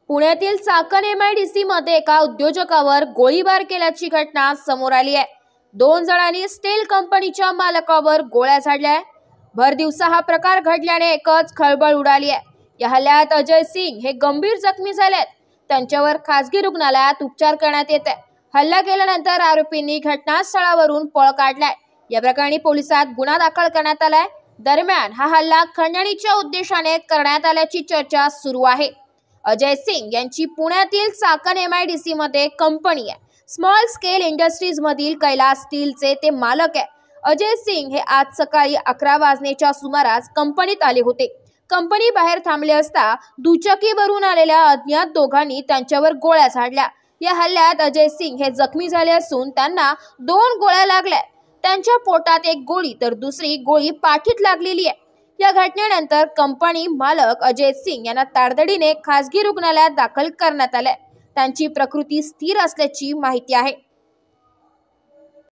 पुण्यातील चाकण MIDC मध्ये एका उद्योजकावर गोळीबार केल्याची घटना समोर आली आहे। 2 जणांनी स्टील कंपनीच्या मालकावर गोळ्या झाडल्या। भर दिवसा हा प्रकार घडल्याने एकच खळबळ उडाली आहे। या हल्ल्यात अजय सिंग हे गंभीर जखमी झालेत। त्यांच्यावर खासगी रुग्णालयात उपचार करण्यात येत आहे। हल्ला केल्यानंतर आरोपींनी घटनास्थळावरून पळ काढलाय। या प्रकरणी पोलिसात गुन्हा दाखल करण्यात आलाय। दरम्यान हा हल्ला खंडणीच्या उद्देशाने करण्यात आल्याची चर्चा सुरू आहे। अजय सिंग यांची पुण्यातील चाकण MIDC मध्ये कंपनी आहे। स्मॉल स्केल इंडस्ट्रीज मधील कैलास स्टीलचे ते मालक आहे। अजय सिंग हे आज सकाळी 11 वाजण्याच्या सुमारास कंपनीत आले होते। कंपनी बाहेर थांबले असता दुचाकीवरून आलेल्या अज्ञात दोघांनी त्यांच्यावर गोळ्या झाडल्या। या हल्ल्यात अजय सिंग हे जखमी झाले असून त्यांना 2 गोळ्या लागल्या। त्यांच्या पोटात एक गोळी तर दुसरी गोळी पाठीत लागलेली आहे। या घटनेनंतर कंपनी मालक अजय सिंग यांना तातडीने खासगी रुग्णालयात दाखल करण्यात आले। त्यांची प्रकृती स्थिर असल्याची माहिती आहे।